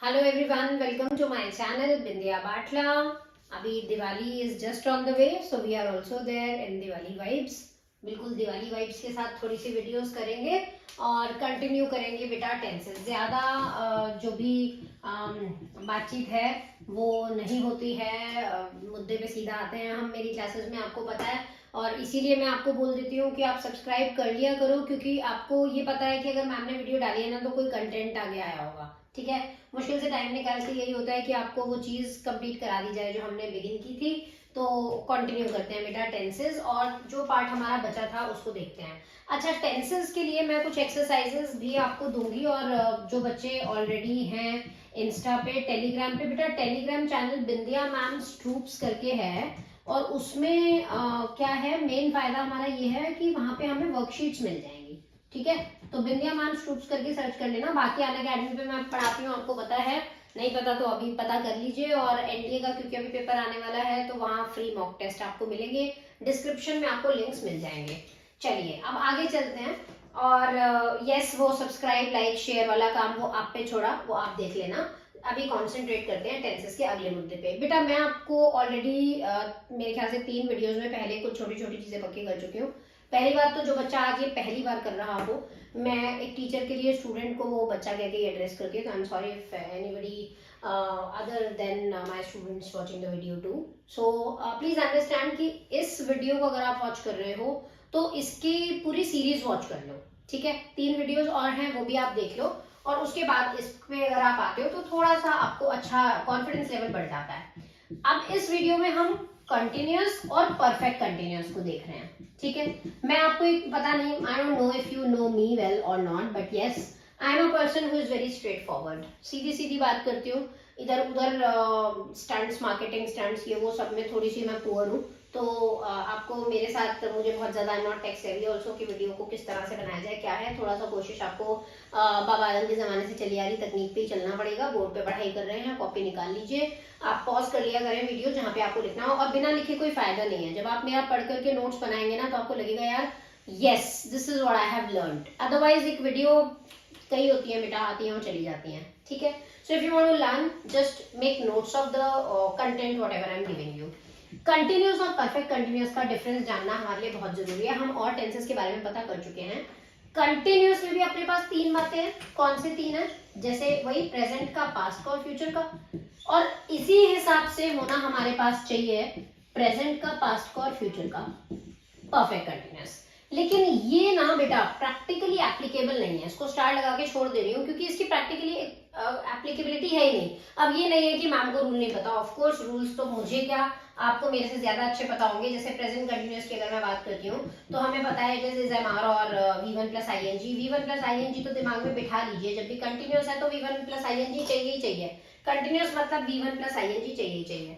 Hello everyone, welcome to my channel Bindiya Batla. अभी Diwali is just on the way, so we are also there in Diwali vibes. बिल्कुल Diwali vibes के साथ थोड़ी सी videos करेंगे और कंटिन्यू करेंगे बेटा टेंसेस। ज़्यादा जो भी बातचीत है वो नहीं होती है, मुद्दे पे सीधा आते हैं हम मेरी क्लासेस में, आपको पता है। और इसीलिए मैं आपको बोल देती हूँ कि आप सब्सक्राइब कर लिया करो, क्योंकि आपको ये पता है कि अगर मैम ने वीडियो डाली है ना तो कोई कंटेंट आगे आया होगा। ठीक है, मुश्किल से टाइम निकाल के यही होता है कि आपको वो चीज कंप्लीट करा दी जाए जो हमने बिगिन की थी। तो कंटिन्यू करते हैं बेटा टेंसेस, और जो पार्ट हमारा बचा था उसको देखते हैं। अच्छा, टेंसेस के लिए मैं कुछ एक्सरसाइजेस भी आपको दूंगी, और जो बच्चे ऑलरेडी हैं इंस्टा पे, टेलीग्राम पे, बेटा टेलीग्राम चैनल बिंदिया मैम ट्रूप्स करके है, और उसमें क्या है, मेन फायदा हमारा ये है कि वहां पे हमें वर्कशीट्स मिल जाएंगी। ठीक है, तो बिंदिया मैम ट्रूप्स करके सर्च कर लेना। बाकी अलग अकेडमी पे मैं पढ़ाती हूँ, आपको पता है, नहीं पता तो अभी पता कर लीजिए। और एनडीए का क्योंकि अभी पेपर आने वाला है तो वहाँ फ्री मॉक टेस्ट आपको मिलेंगे, डिस्क्रिप्शन में आपको लिंक्स मिल जाएंगे। चलिए अब आगे चलते हैं। और यस, वो सब्सक्राइब लाइक शेयर वाला काम वो आप पे छोड़ा, वो आप देख लेना। अभी कॉन्सेंट्रेट करते हैं टेंसेस के अगले मुद्दे पे। बेटा मैं आपको ऑलरेडी मेरे ख्याल से 3 वीडियोस में पहले कुछ छोटी छोटी चीजें पक्की कर चुकी हूँ। पहली बात तो जो बच्चा आज ये पहली बार कर रहा हो, मैं एक टीचर के लिए स्टूडेंट को वो बच्चा कह के एड्रेस करती है, तो I am sorry if anybody other than my students watching the video too. So please understand कि इस वीडियो को अगर आप वॉच कर रहे हो तो इसकी पूरी सीरीज वॉच कर लो। ठीक है, 3 वीडियोस और हैं, वो भी आप देख लो, और उसके बाद इस पे अगर आप आते हो तो थोड़ा सा आपको अच्छा कॉन्फिडेंस लेवल बढ़ जाता है। अब इस वीडियो में हम कंटिन्यूअस और परफेक्ट कंटिन्यूअस को देख रहे हैं। ठीक है, मैं आपको एक पता नहीं, I don't know if you know me well और not, but yes I am a person who is very straightforward. सीधी सीधी बात करती हूँ, इधर उधर स्टंट्स, मार्केटिंग स्टंट्स, ये वो सब में थोड़ी सी मैं पुअर हूँ। तो आपको मेरे साथ, मुझे बहुत ज्यादा नॉट टेक सेवी ऑल्सो कि वीडियो को किस तरह से बनाया जाए, क्या है, थोड़ा सा कोशिश आपको बाबा आदम के जमाने से चली आ रही तकनीक पे ही चलना पड़ेगा। बोर्ड पे पढ़ाई कर रहे हैं, कॉपी निकाल लीजिए, आप पॉज कर लिया करें वीडियो जहाँ पे आपको लिखना हो, और बिना लिखे कोई फायदा नहीं है। जब आप मेरा पढ़ करके नोट्स बनाएंगे ना तो आपको लगेगा यार yes this is what I have learned. Otherwise एक वीडियो कई होती है बेटा, आती हैं और चली जाती हैं। ठीक है, so if you want to learn just make notes of the content whatever I am giving you. Continuous और परफेक्ट कंटिन्यूस का डिफरेंस जानना हमारे लिए बहुत जरूरी है। हम और टेंसेस के बारे में पता कर चुके हैं। कंटिन्यूस में भी अपने पास 3 बातें हैं। कौन सी 3 है? जैसे वही प्रेजेंट का, पास्ट का और फ्यूचर का, और इसी हिसाब से होना हमारे पास चाहिए प्रेजेंट का, पास्ट का और फ्यूचर का परफेक्ट कंटिन्यूस। लेकिन ये ना बेटा प्रैक्टिकली एप्लीकेबल नहीं है, इसको स्टार लगा के छोड़ दे रही हूँ क्योंकि इसकी प्रैक्टिकली एप्लीकेबिलिटी है ही नहीं। अब ये नहीं है कि मैम को रूल नहीं पता, ऑफ कोर्स रूल्स तो मुझे क्या, आपको मेरे से ज्यादा अच्छे पता होंगे। जैसे प्रेजेंट कंटिन्यूअस की अगर मैं बात करती हूँ तो हमें पता है इट इज एमआर और V1 plus ING. V1 plus ING तो दिमाग में बिठा लीजिए, जब भी कंटिन्यूअस है तो V1 प्लस आईएनजी चाहिए ही चाहिए। कंटिन्यूअस मतलब V1 प्लस आईएनजी चाहिए ही चाहिए।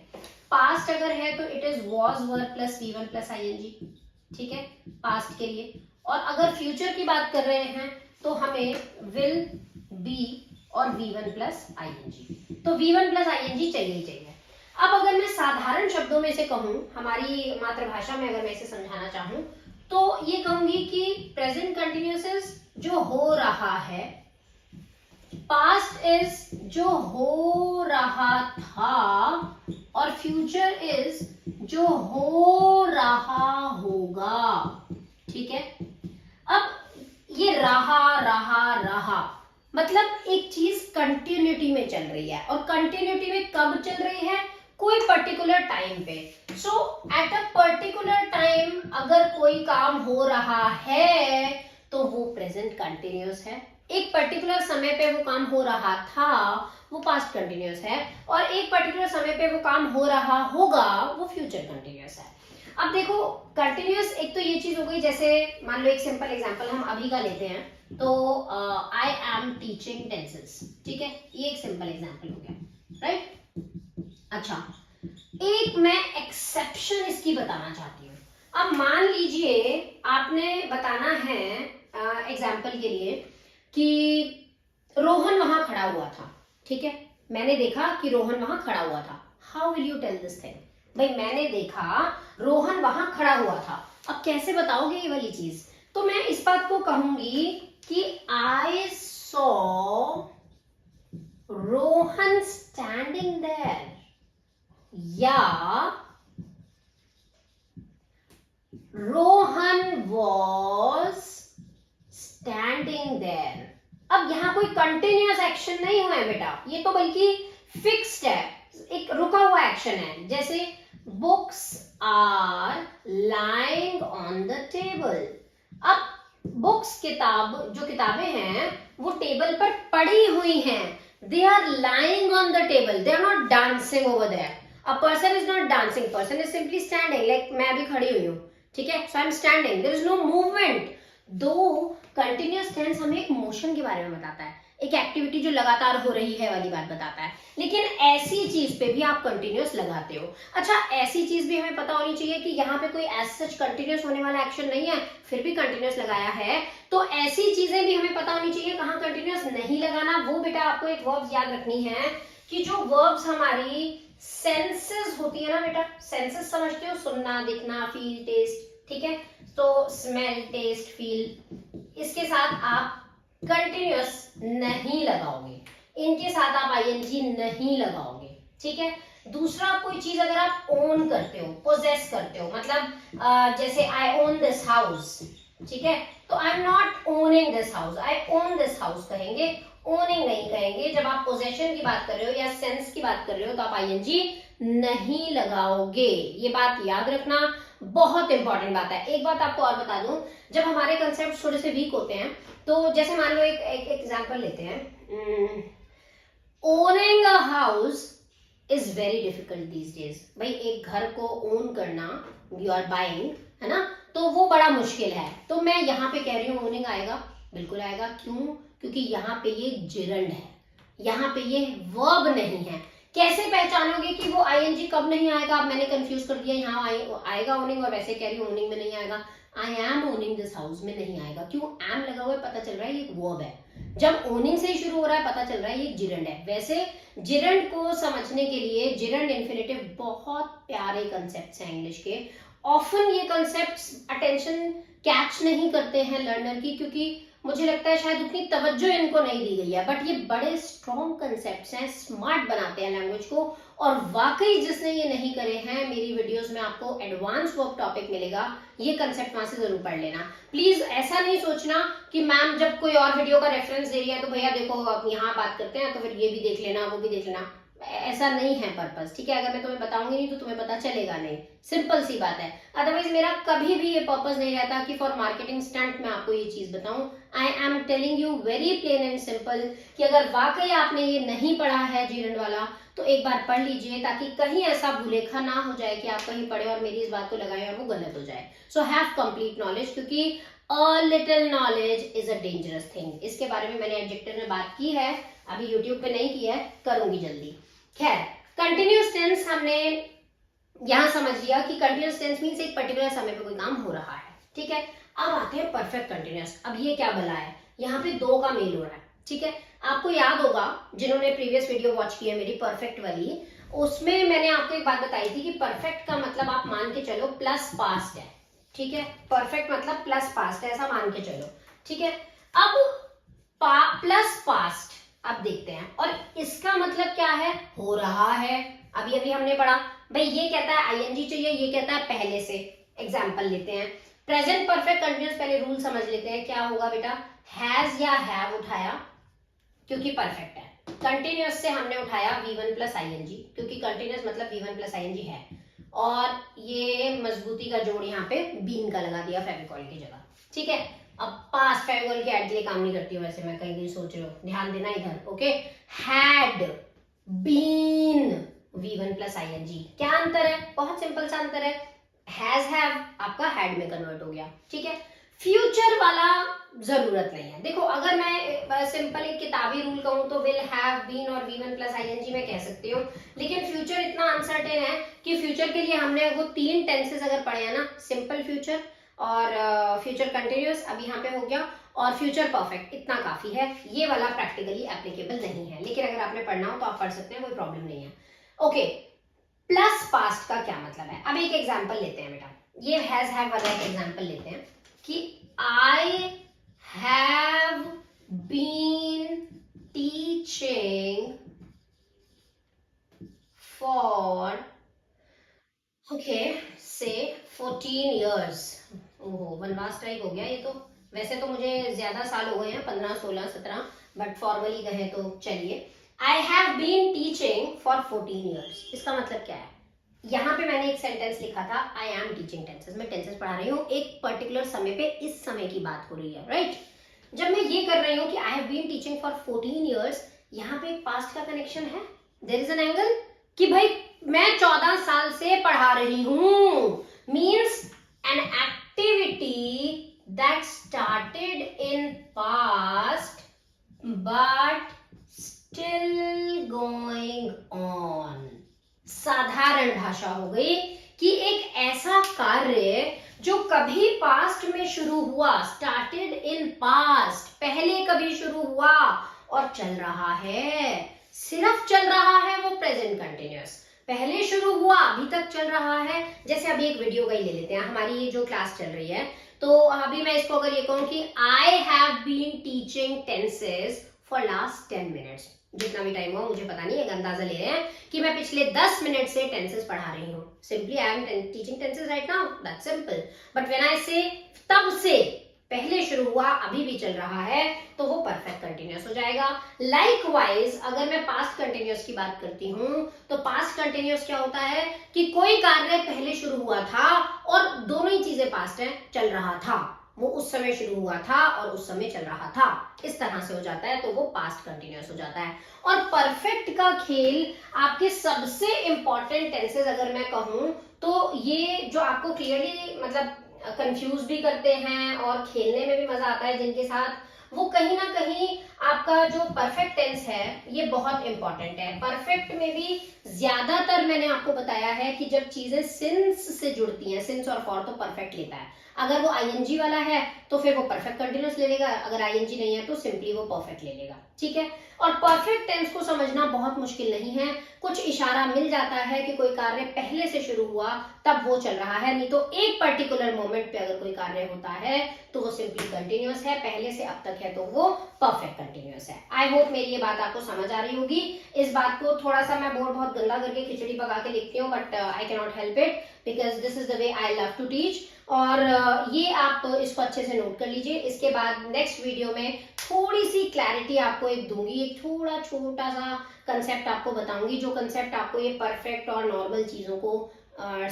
पास्ट अगर है तो it is was were plus V1 plus ING. ठीक है, पास्ट के लिए। और अगर फ्यूचर की बात कर रहे हैं तो हमें विल, बी और V1 प्लस आईएनजी। तो V1 प्लस आईएनजी चाहिए ही चाहिए। अब अगर मैं साधारण शब्दों में से कहूं, हमारी मातृभाषा में अगर मैं इसे समझाना चाहूं तो ये कहूंगी कि प्रेजेंट कंटिन्यूअस इज जो हो रहा है, पास्ट इज जो हो रहा था, और फ्यूचर इज जो हो रहा होगा। ठीक है, अब ये रहा मतलब एक चीज कंटिन्यूटी में चल रही है, और कंटिन्यूटी में कब चल रही है? कोई पर्टिकुलर टाइम पे। सो एट अ पर्टिकुलर टाइम अगर कोई काम हो रहा है तो वो प्रेजेंट कंटिन्यूअस है। एक पर्टिकुलर समय पे वो काम हो रहा था, वो पास्ट कंटिन्यूअस है, और एक पर्टिकुलर समय पे वो काम हो रहा होगा, वो फ्यूचर कंटिन्यूअस है। अब देखो कंटिन्यूअस एक तो ये चीज हो गई, जैसे मान लो एक सिंपल एग्जांपल हम अभी का लेते हैं, तो आई एम टीचिंग टेंसेस। ठीक है, ये एक सिंपल एग्जांपल हो गया, राइट? अच्छा, एक मैं एक्सेप्शन इसकी बताना चाहती हूँ। अब मान लीजिए आपने बताना है एग्जाम्पल के लिए कि रोहन वहां खड़ा हुआ था। ठीक है, मैंने देखा कि रोहन वहां खड़ा हुआ था। How will you tell this thing? भाई मैंने देखा रोहन वहां खड़ा हुआ था, अब कैसे बताओगे ये वाली चीज? तो मैं इस बात को कहूंगी कि I saw Rohan Rohan standing there, या रोहन वॉज स्टैंडिंग देयर। अब यहां कोई कंटिन्यूअस एक्शन नहीं हुआ है बेटा, ये तो बल्कि फिक्स्ड है, एक रुका हुआ एक्शन है। जैसे books are lying on the table. अब बुक्स किताब जो किताबें हैं वो टेबल पर पड़ी हुई हैं, they are lying on the table, they are not dancing over there. A person is not dancing, person is simply standing, like मैं अभी खड़ी हुई हूँ, ठीक है, so I am standing, there is no movement. दो कंटिन्यूअस टेंस हमें एक मोशन के बारे में बताता है, एक एक्टिविटी जो लगातार हो रही है वाली बात बताता है, लेकिन ऐसी चीज पे भी आप कंटिन्यूअस लगाते हो। अच्छा, ऐसी चीज भी हमें पता होनी चाहिए कि यहाँ पे कोई एज सच कंटिन्यूअस होने वाला एक्शन नहीं है, फिर भी कंटिन्यूअस लगाया है, तो ऐसी चीजें भी हमें पता होनी चाहिए कहाँ कंटिन्यूअस नहीं लगाना। वो बेटा आपको एक वर्ब्स याद रखनी है कि जो वर्ब्स हमारी सेंसेस होती है ना बेटा, सेंसेस समझते हो, सुनना, दिखना, फील, टेस्ट, ठीक है, तो स्मेल, टेस्ट, फील, इसके साथ आप कंटिन्यूअस नहीं लगाओगे, इनके साथ आप आईएनजी नहीं लगाओगे, ठीक है। दूसरा, कोई चीज अगर आप ओन करते हो, पोजेस करते हो, मतलब जैसे आई ओन दिस हाउस, ठीक है, तो I am not owning this house, I own this house कहेंगे, ओनिंग नहीं कहेंगे। जब आप पोजेशन की बात कर रहे हो या सेंस की बात कर रहे हो तो आप आईएनजी नहीं लगाओगे, ये बात याद रखना, बहुत इंपॉर्टेंट बात है। एक बात आपको और बता दूं, जब हमारे कंसेप्ट थोड़े से वीक होते हैं, तो जैसे मान लो एक एग्जांपल लेते हैं, owning a house is very difficult these days. भाई एक घर को ओन करना, यू आर बाइंग, है ना, तो वो बड़ा मुश्किल है। तो मैं यहाँ पे कह रही हूँ ओनिंग आएगा, बिल्कुल आएगा। क्यों? क्योंकि यहाँ पे ये जिरंड है, यहाँ पे ये वर्ब नहीं है। कैसे पहचानोगे कि वो आईएनजी कब नहीं आएगा? अब मैंने कंफ्यूज कर दिया, यहाँ आएगा ओनिंग और वैसे कह रही हूँ ओनिंग में नहीं आएगा। I am owning this house में नहीं आएगा, क्यों? एम लगा हुआ है, पता चल रहा है ये एक वर्ब है। जब ओनिंग से ही शुरू हो रहा है पता चल रहा है ये जिरंड है। वैसे जिरंड को समझने के लिए जिरंड इन्फिनेटिव बहुत प्यारे कंसेप्ट्स हैं इंग्लिश के। ऑफन ये कंसेप्ट्स अटेंशन कैच नहीं करते हैं लर्नर की, क्योंकि मुझे लगता है शायद उतनी तवज्जो इनको नहीं दी गई है, बट ये बड़े स्ट्रॉन्ग कंसेप्ट्स हैं, स्मार्ट बनाते हैं लैंग्वेज को। और वाकई जिसने ये नहीं करे हैं, मेरी वीडियोस में आपको एडवांस वर्क टॉपिक मिलेगा, ये कंसेप्ट वहां से जरूर पढ़ लेना। प्लीज ऐसा नहीं सोचना कि मैम जब कोई और वीडियो का रेफरेंस दे रही है तो भैया देखो अब यहाँ बात करते हैं तो फिर ये भी देख लेना, वो भी देख लेना, ऐसा नहीं है पर्पस, ठीक है। अगर मैं तुम्हें बताऊंगी नहीं तो तुम्हें पता चलेगा नहीं, सिंपल सी बात है। अदरवाइज मेरा कभी भी ये पर्पस नहीं रहता कि फॉर मार्केटिंग स्टंट मैं आपको ये चीज बताऊं। I am telling you very plain and simple कि अगर वाकई आपने ये नहीं पढ़ा है जिरंड वाला तो एक बार पढ़ लीजिए, ताकि कहीं ऐसा भूलेखा ना हो जाए कि आप कहीं पढ़े और मेरी इस बात को लगाएं और वो गलत हो जाए। सो हैव कंप्लीट नॉलेज, क्योंकि a little knowledge is a dangerous thing. इसके बारे में मैंने एडजेक्टिव में बात की है, अभी यूट्यूब पे नहीं की है, करूंगी जल्दी। खैर, कंटिन्यूअस टेंस हमने यहां समझ लिया कि कंटिन्यूअस टेंस मींस एक पर्टिकुलर समय पे कोई काम हो रहा है, ठीक है। अब आते हैं परफेक्ट कंटिन्यूअस। अब ये क्या भला है, यहाँ पे दो का मेल हो रहा है, ठीक है। आपको याद होगा जिन्होंने प्रीवियस वीडियो वॉच की है मेरी परफेक्ट वाली, उसमें मैंने आपको एक बात बताई थी कि परफेक्ट का मतलब आप मान के चलो प्लस पास्ट है, ठीक है। परफेक्ट मतलब प्लस पास्ट है, ऐसा मान के चलो, ठीक है। अब प्लस पास्ट अब देखते हैं, और इसका मतलब क्या है, हो रहा है। अभी अभी हमने पढ़ा, भाई ये कहता है आईएनजी चाहिए, ये कहता है पहले से। एग्जांपल लेते हैं, प्रेजेंट परफेक्ट कंटिन्यूअस, पहले रूल समझ लेते हैं क्या होगा बेटा। हैज या हैव उठाया क्योंकि परफेक्ट है, कंटिन्यूअस से हमने उठाया V1 प्लस आईएनजी, क्योंकि कंटिन्यूअस मतलब V1 प्लस आईएनजी है, और ये मजबूती का जोड़ यहाँ पे बीन का लगा दिया फेविकॉल की जगह, ठीक है। अब पास फेविकॉल की ऐड के लिए काम नहीं करती हूँ वैसे, मैं कहीं कहीं सोच रहे हो, ध्यान देना इधर, okay. Had been V1 plus ING, क्या अंतर है? बहुत सिंपल सा अंतर है, हैज हैव आपका हैड में कन्वर्ट हो गया, ठीक है। फ्यूचर वाला जरूरत नहीं है। देखो अगर मैं सिंपल एक किताबी रूल कहूं तो विल हैव बीन और V1 प्लस आईएनजी मैं कह सकती हूँ, लेकिन फ्यूचर इतना अनसर्टेन है कि फ्यूचर के लिए हमने वो तीन टेंसेस अगर पढ़े हैं ना, सिंपल फ्यूचर और फ्यूचर कंटिन्यूअस अब यहाँ पे हो गया, और फ्यूचर परफेक्ट, इतना काफी है। ये वाला प्रैक्टिकली एप्लीकेबल नहीं है, लेकिन अगर आपने पढ़ना हो तो आप पढ़ सकते हैं, कोई प्रॉब्लम नहीं है, ओके। प्लस पास्ट का क्या मतलब है? अब एक एग्जांपल लेते हैं बेटा, ये हैज हैव वाला एक एग्जांपल लेते हैं कि I have been teaching for say 14 years. ओहो, वनवास टाइप हो गया ये तो। वैसे तो मुझे ज्यादा साल हो गए हैं, 15 16 17, बट फॉर्मली कहें तो चलिए, I have been teaching for 14 years. इसका मतलब क्या है? यहाँ पे मैंने एक सेंटेंस लिखा था, आई एम टीचिंग टेंसेस, मैं टेंसेस पढ़ा रही हूँ एक पर्टिकुलर समय पे, इस समय की बात हो रही है, राइट? जब मैं ये कर रही हूँ कि I have been teaching for 14 years, यहाँ पे एक पास्ट का कनेक्शन है, देयर इज एन एंगल कि भाई मैं 14 साल से पढ़ा रही हूं, means an activity that started in past but still going on. साधारण भाषा हो गई कि एक ऐसा कार्य जो कभी पास्ट में शुरू हुआ, स्टार्टेड इन पास्ट, पहले कभी शुरू हुआ और चल रहा है, सिर्फ चल रहा है, वो प्रेजेंट कंटिन्यूअस, पहले शुरू हुआ अभी तक चल रहा है. जैसे अभी एक वीडियो का ही ले लेते हैं, हमारी ये जो क्लास चल रही है, तो अभी मैं इसको अगर ये कहूं कि I have been teaching tenses for last 10 minutes, जितना भी टाइम हुआ मुझे पता नहीं, एक अंदाजा ले रहे हैं कि मैं पिछले 10 मिनट से टेंसेस पढ़ा रही हूँ. Simply I am teaching tenses right now, that's simple. But when I से तब से, पहले शुरू हुआ अभी भी चल रहा है, तो वो परफेक्ट कंटिन्यूअस हो जाएगा. लाइकवाइज अगर मैं पास्ट कंटिन्यूअस की बात करती हूँ, तो पास्ट कंटिन्यूअस क्या होता है कि कोई कार्य पहले शुरू हुआ था और दोनों ही चीजें पास्ट है, चल रहा था, वो उस समय शुरू हुआ था और उस समय चल रहा था, इस तरह से हो जाता है, तो वो पास्ट कंटिन्यूअस हो जाता है. और परफेक्ट का खेल आपके सबसे इंपॉर्टेंट टेंसेस अगर मैं कहूं, तो ये जो आपको क्लियरली मतलब कंफ्यूज भी करते हैं और खेलने में भी मजा आता है जिनके साथ, वो कहीं ना कहीं आपका जो परफेक्ट टेंस है ये बहुत इंपॉर्टेंट है. परफेक्ट में भी ज्यादातर मैंने आपको बताया है कि जब चीजें सिंस से जुड़ती हैं, सिंस और फॉर, तो परफेक्ट लेता है. अगर वो आईएनजी वाला है तो फिर वो परफेक्ट कंटिन्यूअस ले लेगा, अगर आईएनजी नहीं है तो सिंपली वो परफेक्ट ले लेगा, ठीक है. और परफेक्ट टेंस को समझना बहुत मुश्किल नहीं है, कुछ इशारा मिल जाता है कि कोई कार्य पहले से शुरू हुआ तब वो चल रहा है, नहीं तो एक पर्टिकुलर मोमेंट पे अगर कोई कार्य होता है तो वो सिंपली कंटिन्यूअस है, पहले से अब तक है तो वो परफेक्ट कंटिन्यूअस है. आई होप मेरी ये बात आपको समझ आ रही होगी. इस बात को थोड़ा सा मैं बोर्ड बहुत गंदा करके खिचड़ी पका के लिखती हूँ, but I can not help it because this is the way I love to teach. और ये आप इसको अच्छे से नोट कर लीजिए. इसके बाद नेक्स्ट वीडियो में थोड़ी सी क्लैरिटी आपको एक दूंगी, एक थोड़ा छोटा सा कंसेप्ट आपको बताऊंगी, जो कंसेप्ट आपको ये परफेक्ट और नॉर्मल चीजों को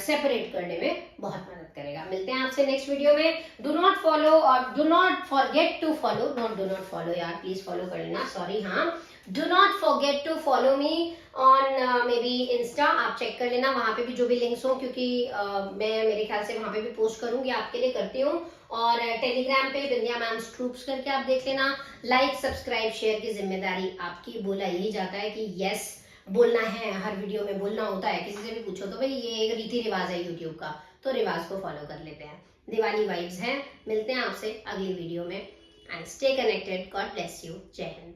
सेपरेट करने में बहुत मदद करेगा. मिलते हैं आपसे नेक्स्ट वीडियो में. डू नॉट फॉलो और do not forget to follow, not do not follow यार, प्लीज फॉलो कर लेना, सॉरी. हाँ, do not forget to follow me on maybe Insta, आप चेक कर लेना वहां पे भी जो भी लिंक्स हो, क्योंकि मैं मेरे ख्याल से वहां पे भी पोस्ट करूंगी, आपके लिए करती हूँ. और टेलीग्राम पे बिंदिया मैम्स ट्रूप्स करके आप देख लेना. लाइक सब्सक्राइब शेयर की जिम्मेदारी आपकी. बोला यही जाता है कि यस बोलना है, हर वीडियो में बोलना होता है. किसी से भी पूछो तो भाई ये एक रीति रिवाज है यूट्यूब का, तो रिवाज को फॉलो कर लेते हैं. दिवाली वाइब्स हैं. मिलते हैं आपसे अगली वीडियो में. And stay connected. God bless you. जय हिंद.